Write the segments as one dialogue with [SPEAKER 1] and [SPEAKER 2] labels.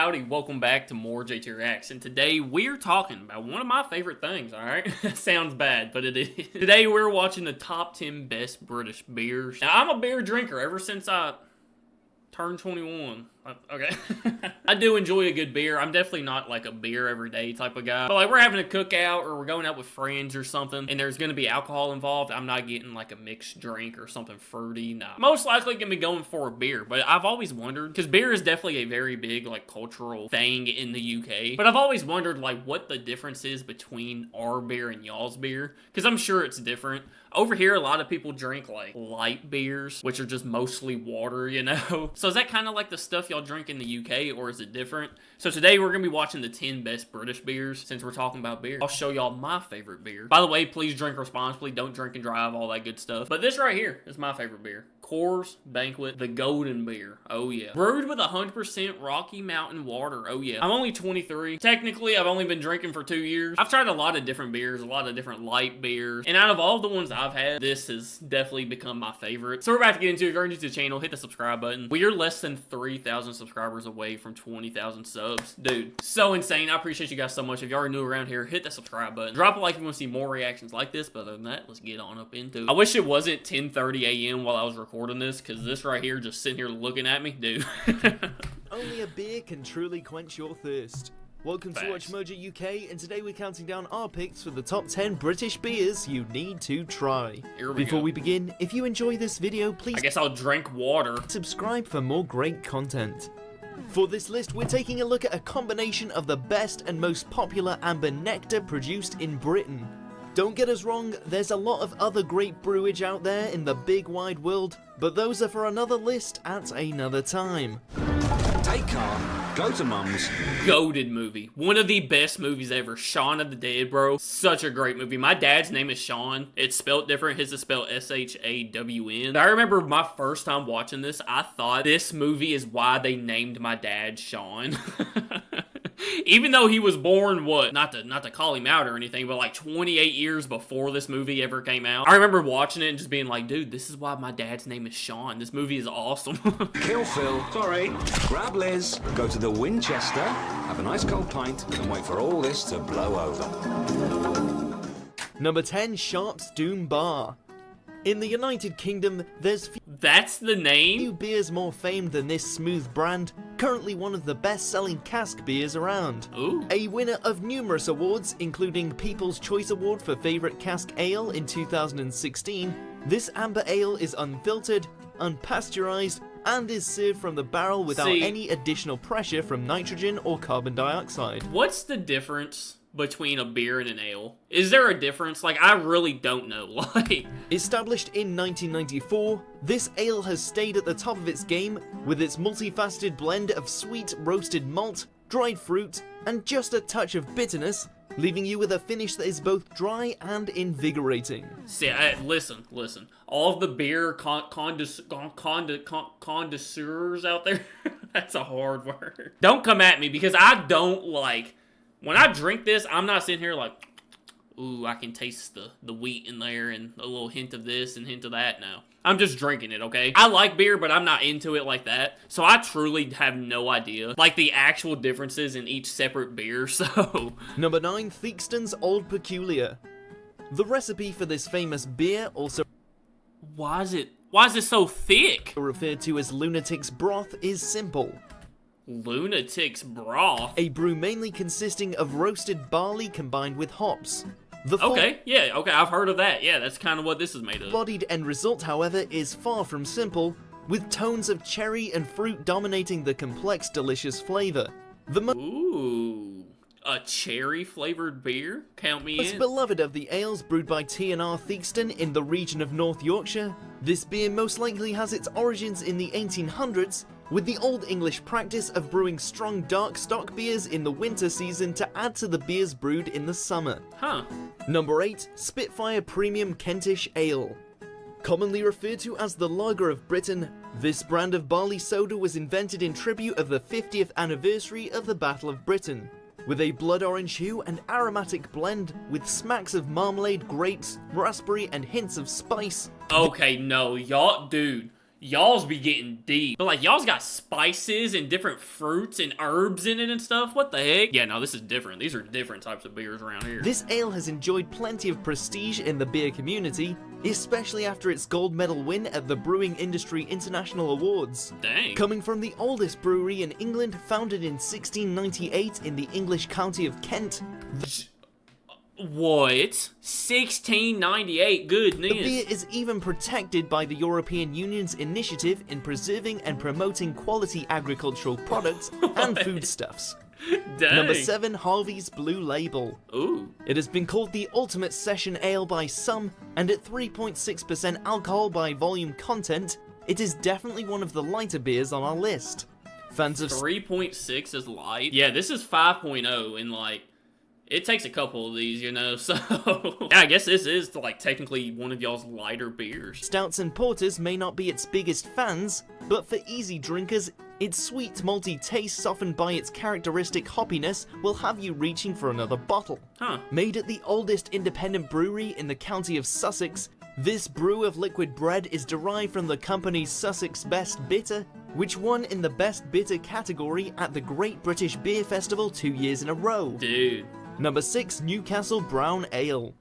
[SPEAKER 1] howdy, welcome back to more JTReacts, and today we're talking about one of my favorite things, alright? Sounds bad, but it is. Today we're watching the top 10 best British beers. Now, I'm a beer drinker ever since I turned 21. Okay. I do enjoy a good beer. I'm definitely not like a beer every day type of guy. But like we're having a cookout or we're going out with friends or something and there's going to be alcohol involved, I'm not getting like a mixed drink or something fruity. Nah. Most likely going to be going for a beer. But I've always wondered, because beer is definitely a very big like cultural thing in the UK. But I've always wondered like what the difference is between our beer and y'all's beer. Because I'm sure it's different. Over here, a lot of people drink like light beers, which are just mostly water, you know? So is that kind of like the stuff y'all drink in the UK, or is it different? So today we're gonna be watching the 10 best British beers. Since we're talking about beer, I'll show y'all my favorite beer. By the way, please drink responsibly, don't drink and drive, all that good stuff. But this right here is my favorite beer. Coors Banquet, the golden beer. Oh yeah. Brewed with 100% Rocky Mountain water. Oh yeah. I'm only 23. Technically, I've only been drinking for 2 years. I've tried a lot of different beers, a lot of different light beers. And out of all the ones I've had, this has definitely become my favorite. So we're about to get into it. If you're new to the channel, hit the subscribe button. We are less than 3,000 subscribers away from 20,000 subs. Dude, so insane. I appreciate you guys so much. If y'all are new around here, hit the subscribe button. Drop a like if you want to see more reactions like this. But other than that, let's get on up into it. I wish it wasn't 10:30 a.m. while I was recording this, because this right here just sitting here looking at me, dude.
[SPEAKER 2] Only a beer can truly quench your thirst. Welcome to Watch Mojo UK, and today we're counting down our picks for the top 10 British beers you need to try. Before we begin, if you enjoy this video, please
[SPEAKER 1] I guess I'll drink water.
[SPEAKER 2] Subscribe for more great content. For this list, we're taking a look at a combination of the best and most popular amber nectar produced in Britain. Don't get us wrong, there's a lot of other great brewage out there in the big wide world, but those are for another list at another time.
[SPEAKER 3] Take car, go to mum's.
[SPEAKER 1] Goated movie. One of the best movies ever. Shaun of the Dead, bro. Such a great movie. My dad's name is Sean. It's spelled different. His is spelled S-H-A-W-N. I remember my first time watching this, I thought this movie is why they named my dad Sean. Even though he was born, what, not to call him out or anything, but like 28 years before this movie ever came out. I remember watching it and just being like, dude, this is why my dad's name is Sean. This movie is awesome.
[SPEAKER 3] Kill Phil, sorry. Grab Liz, go to the Winchester, have a nice cold pint, and wait for all this to blow over.
[SPEAKER 2] Number 10, Sharp's Doom Bar. In the United Kingdom, there's
[SPEAKER 1] That's the name?
[SPEAKER 2] few beers more famed than this smooth brand, currently one of the best-selling cask beers around.
[SPEAKER 1] Ooh.
[SPEAKER 2] A winner of numerous awards, including People's Choice Award for Favourite Cask Ale in 2016, this amber ale is unfiltered, unpasteurized, and is served from the barrel without any additional pressure from nitrogen or carbon dioxide.
[SPEAKER 1] What's the difference between a beer and an ale? Is there a difference? Like, I really don't know. Like,
[SPEAKER 2] established in 1994, this ale has stayed at the top of its game with its multifaceted blend of sweet roasted malt, dried fruit, and just a touch of bitterness, leaving you with a finish that is both dry and invigorating.
[SPEAKER 1] see, listen. All of the beer connoisseurs out there, that's a hard word. Don't come at me, because I don't like, when I drink this, I'm not sitting here like, ooh, I can taste the wheat in there and a little hint of this and hint of that. No. I'm just drinking it, okay? I like beer, but I'm not into it like that. So I truly have no idea, like, the actual differences in each separate beer, so.
[SPEAKER 2] Number 9, Theakston's Old Peculiar. The recipe for this famous beer, also
[SPEAKER 1] Why is it so thick?
[SPEAKER 2] referred to as Lunatic's Broth, is simple.
[SPEAKER 1] Lunatic's Broth?
[SPEAKER 2] A brew mainly consisting of roasted barley combined with hops.
[SPEAKER 1] Okay, I've heard of that. Yeah, that's kind of what this is made of.
[SPEAKER 2] Bodied end result, however, is far from simple, with tones of cherry and fruit dominating the complex, delicious flavor.
[SPEAKER 1] Ooh, a cherry-flavored beer? Count me
[SPEAKER 2] Most
[SPEAKER 1] in.
[SPEAKER 2] beloved of the ales brewed by T&R Theakston in the region of North Yorkshire, this beer most likely has its origins in the 1800s, with the Old English practice of brewing strong dark stock beers in the winter season to add to the beers brewed in the summer.
[SPEAKER 1] Huh.
[SPEAKER 2] Number 8, Spitfire Premium Kentish Ale. Commonly referred to as the Lager of Britain, this brand of barley soda was invented in tribute of the 50th anniversary of the Battle of Britain. With a blood orange hue and aromatic blend with smacks of marmalade, grapes, raspberry, and hints of spice.
[SPEAKER 1] Okay, no, y'all, dude. Y'all's be getting deep. But like, y'all's got spices and different fruits and herbs in it and stuff. What the heck? Yeah, no, this is different. These are different types of beers around here.
[SPEAKER 2] This ale has enjoyed plenty of prestige in the beer community, especially after its gold medal win at the Brewing Industry International Awards.
[SPEAKER 1] Dang.
[SPEAKER 2] Coming from the oldest brewery in England, founded in 1698 in the English county of Kent,
[SPEAKER 1] What? 1698, goodness.
[SPEAKER 2] the beer is even protected by the European Union's initiative in preserving and promoting quality agricultural products and foodstuffs.
[SPEAKER 1] Dang.
[SPEAKER 2] Number 7, Harvey's Blue Label.
[SPEAKER 1] Ooh.
[SPEAKER 2] It has been called the ultimate session ale by some, and at 3.6% alcohol by volume content, it is definitely one of the lighter beers on our list. Fans of
[SPEAKER 1] 3.6 is light. Yeah, this is 5.0, and like, it takes a couple of these, you know, so yeah, I guess this is like technically one of y'all's lighter beers.
[SPEAKER 2] stouts and porters may not be its biggest fans, but for easy drinkers, its sweet malty taste softened by its characteristic hoppiness will have you reaching for another bottle.
[SPEAKER 1] Huh.
[SPEAKER 2] Made at the oldest independent brewery in the county of Sussex, this brew of liquid bread is derived from the company's Sussex Best Bitter, which won in the Best Bitter category at the Great British Beer Festival 2 years in a row.
[SPEAKER 1] Dude.
[SPEAKER 2] Number 6, Newcastle Brown Ale.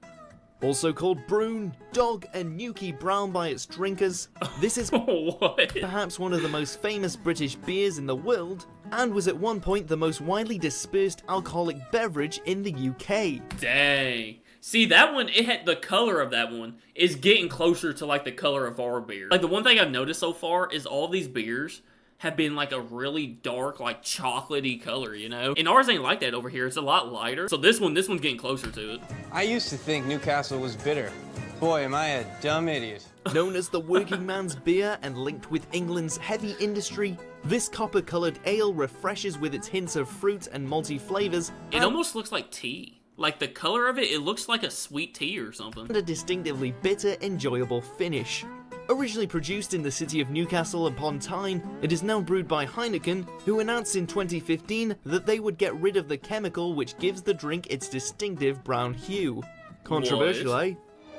[SPEAKER 2] Also called Brown, Dog, and Newquay Brown by its drinkers, this is
[SPEAKER 1] What?
[SPEAKER 2] perhaps one of the most famous British beers in the world, and was at one point the most widely dispersed alcoholic beverage in the UK.
[SPEAKER 1] Dang. See, that one, it had the color of that one is getting closer to like the color of our beer. Like the one thing I've noticed so far is all these beers have been like a really dark, like chocolatey color, you know? And ours ain't like that over here. It's a lot lighter. So this one's getting closer to it.
[SPEAKER 4] I used to think Newcastle was bitter. Boy, am I a dumb idiot.
[SPEAKER 2] Known as the working man's beer and linked with England's heavy industry, this copper-coloured ale refreshes with its hints of fruit and malty flavours
[SPEAKER 1] It almost looks like tea. Like the color of it, it looks like a sweet tea or something.
[SPEAKER 2] and a distinctively bitter, enjoyable finish. Originally produced in the city of Newcastle upon Tyne, it is now brewed by Heineken, who announced in 2015 that they would get rid of the chemical which gives the drink its distinctive brown hue. Controversial,
[SPEAKER 1] What?
[SPEAKER 2] eh?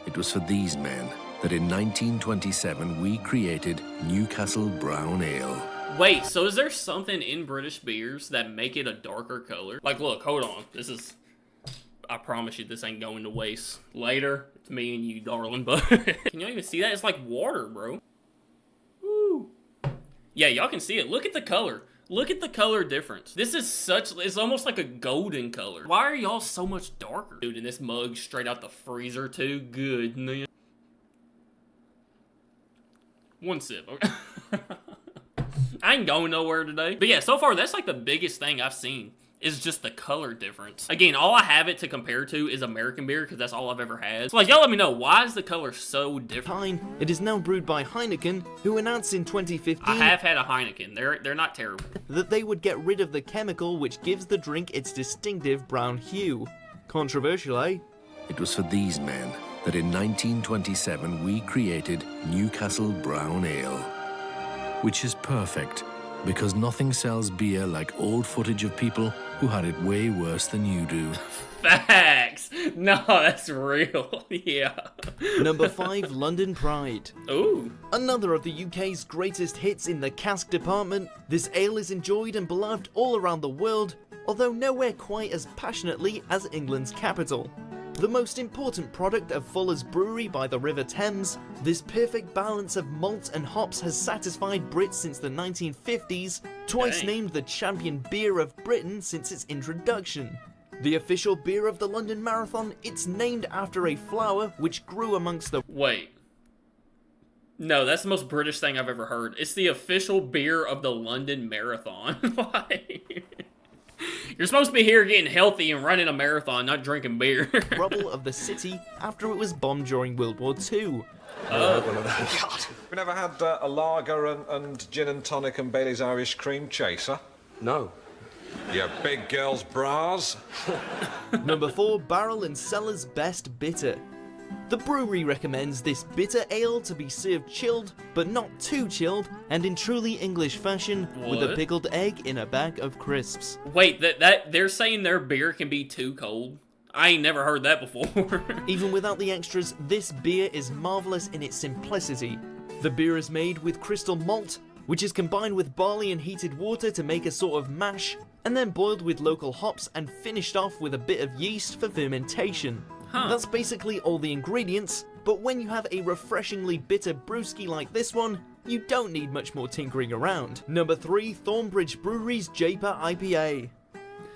[SPEAKER 5] It was for these men that in 1927 we created Newcastle Brown Ale.
[SPEAKER 1] Wait, so is there something in British beers that make it a darker color? Like, look, hold on. This is... I promise you this ain't going to waste. Later, it's me and you, darling, but... Can y'all even see that? It's like water, bro. Woo. Yeah, y'all can see it. Look at the color. Look at the color difference. This is such... It's almost like a golden color. Why are y'all so much darker? Dude, and this mug straight out the freezer, too. Goodness. One sip, okay? I ain't going nowhere today. But yeah, so far, that's like the biggest thing I've seen. Is just the color difference. Again, all I have it to compare to is American beer, because that's all I've ever had. So like, y'all let me know, why is the color so different?
[SPEAKER 2] Tyne, it is now brewed by Heineken, who announced in 2015
[SPEAKER 1] I have had a Heineken. They're not terrible.
[SPEAKER 2] that they would get rid of the chemical which gives the drink its distinctive brown hue. Controversial, eh?
[SPEAKER 5] It was for these men that in 1927 we created Newcastle Brown Ale, which is perfect because nothing sells beer like old footage of people who had it way worse than you do.
[SPEAKER 1] Facts! No, that's real. Yeah.
[SPEAKER 2] Number 5, London Pride.
[SPEAKER 1] Ooh.
[SPEAKER 2] Another of the UK's greatest hits in the cask department, this ale is enjoyed and beloved all around the world, although nowhere quite as passionately as England's capital. The most important product of Fuller's Brewery by the River Thames, this perfect balance of malt and hops has satisfied Brits since the 1950s, twice
[SPEAKER 1] Dang.
[SPEAKER 2] named the champion beer of Britain since its introduction. The official beer of the London Marathon, it's named after a flower which grew amongst the...
[SPEAKER 1] Wait. No, that's the most British thing I've ever heard. It's the official beer of the London Marathon. Like... You're supposed to be here getting healthy and running a marathon, not drinking beer.
[SPEAKER 2] rubble of the city after it was bombed during World War II.
[SPEAKER 6] We never had a lager and gin and tonic and Bailey's Irish cream chaser.
[SPEAKER 7] No.
[SPEAKER 6] You big girls' bras.
[SPEAKER 2] Number 4, Barrel and Cellar's Best Bitter. The brewery recommends this bitter ale to be served chilled, but not too chilled, and in truly English fashion, with a
[SPEAKER 1] What?
[SPEAKER 2] pickled egg in a bag of crisps.
[SPEAKER 1] Wait, that they're saying their beer can be too cold? I ain't never heard that before.
[SPEAKER 2] Even without the extras, this beer is marvellous in its simplicity. The beer is made with crystal malt, which is combined with barley and heated water to make a sort of mash, and then boiled with local hops and finished off with a bit of yeast for fermentation. That's basically all the ingredients, but when you have a refreshingly bitter brewski like this one, you don't need much more tinkering around. Number 3, Thornbridge Brewery's Japer IPA.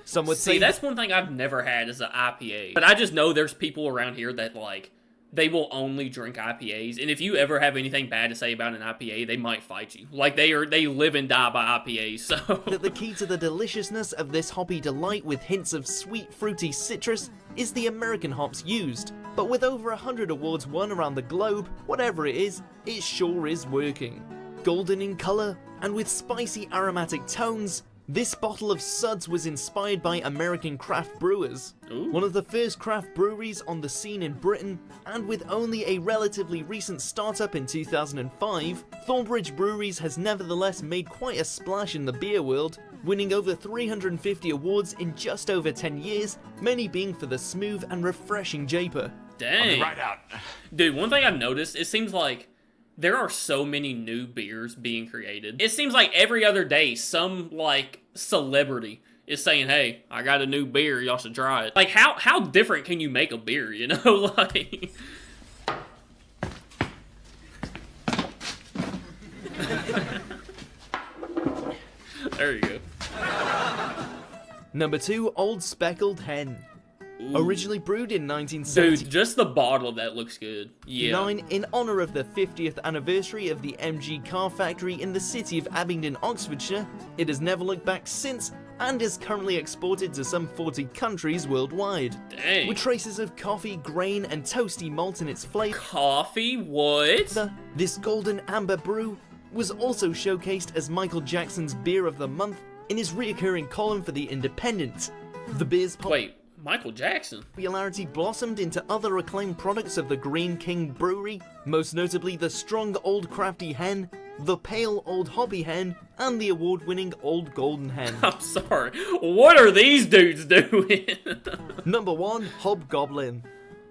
[SPEAKER 2] Some would say
[SPEAKER 1] that's one thing I've never had is an IPA. But I just know there's people around here that, like, they will only drink IPAs, and if you ever have anything bad to say about an IPA, they might fight you. Like, they live and die by IPAs, so...
[SPEAKER 2] that the key to the deliciousness of this hoppy delight with hints of sweet, fruity citrus is the American hops used. But with over 100 awards won around the globe, whatever it sure is working. Golden in colour, and with spicy aromatic tones, this bottle of Suds was inspired by American craft brewers.
[SPEAKER 1] Ooh.
[SPEAKER 2] One of the first craft breweries on the scene in Britain, and with only a relatively recent startup in 2005, Thornbridge Breweries has nevertheless made quite a splash in the beer world, winning over 350 awards in just over 10 years, many being for the smooth and refreshing Japer.
[SPEAKER 1] Dang.
[SPEAKER 7] I'll be right out.
[SPEAKER 1] Dude, one thing I've noticed, it seems like there are so many new beers being created. It seems like every other day, some, like, celebrity is saying, hey, I got a new beer, y'all should try it. Like, how different can you make a beer, you know? Like... There you go.
[SPEAKER 2] Number 2, Old Speckled Hen.
[SPEAKER 1] Ooh.
[SPEAKER 2] Originally brewed in 1979.
[SPEAKER 1] Dude, just the bottle of that looks good. Yeah.
[SPEAKER 2] In honour of the 50th anniversary of the MG car factory in the city of Abingdon, Oxfordshire, it has never looked back since and is currently exported to some 40 countries worldwide.
[SPEAKER 1] Dang.
[SPEAKER 2] With traces of coffee, grain and toasty malt in its flavour.
[SPEAKER 1] Coffee? What?
[SPEAKER 2] This golden amber brew was also showcased as Michael Jackson's Beer of the Month in his reoccurring column for The Independent. The beer's
[SPEAKER 1] Wait, Michael Jackson?
[SPEAKER 2] popularity blossomed into other acclaimed products of the Green King Brewery, most notably the Strong Old Crafty Hen, the Pale Old Hoppy Hen, and the award-winning Old Golden Hen.
[SPEAKER 1] I'm sorry. What are these dudes doing?
[SPEAKER 2] Number 1, Hobgoblin.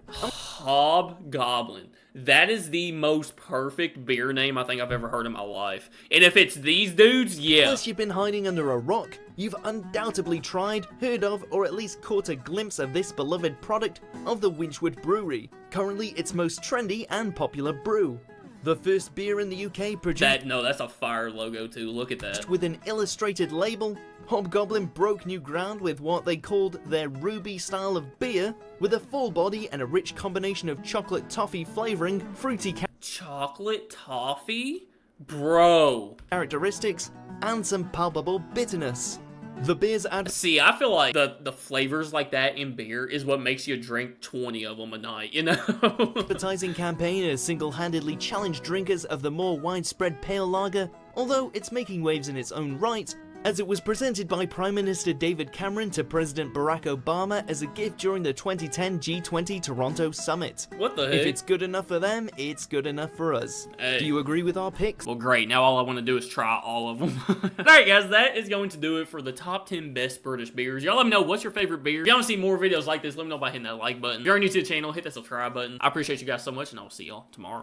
[SPEAKER 1] Hobgoblin. That is the most perfect beer name I think I've ever heard in my life. And if it's these dudes, yeah.
[SPEAKER 2] Unless you've been hiding under a rock, you've undoubtedly tried, heard of, or at least caught a glimpse of this beloved product of the Winchwood Brewery, currently its most trendy and popular brew. The first beer in the UK produced
[SPEAKER 1] that's a fire logo too. Look at that.
[SPEAKER 2] with an illustrated label, Hobgoblin broke new ground with what they called their Ruby style of beer, with a full body and a rich combination of chocolate toffee flavouring, fruity
[SPEAKER 1] Chocolate toffee? Bro.
[SPEAKER 2] characteristics, and some palpable bitterness. The beer's
[SPEAKER 1] See, I feel like the flavors like that in beer is what makes you drink 20 of them a night, you know?
[SPEAKER 2] advertising campaign has single-handedly challenged drinkers of the more widespread pale lager, although it's making waves in its own right, as it was presented by Prime Minister David Cameron to President Barack Obama as a gift during the 2010 G20 Toronto Summit.
[SPEAKER 1] What the heck?
[SPEAKER 2] If it's good enough for them, it's good enough for us.
[SPEAKER 1] Hey.
[SPEAKER 2] Do you agree with our picks?
[SPEAKER 1] Well, great. Now all I want to do is try all of them. Alright, guys, that is going to do it for the top 10 best British beers. Y'all let me know what's your favorite beer. If y'all want to see more videos like this, let me know by hitting that like button. If you're new to the channel, hit that subscribe button. I appreciate you guys so much, and I'll see y'all tomorrow.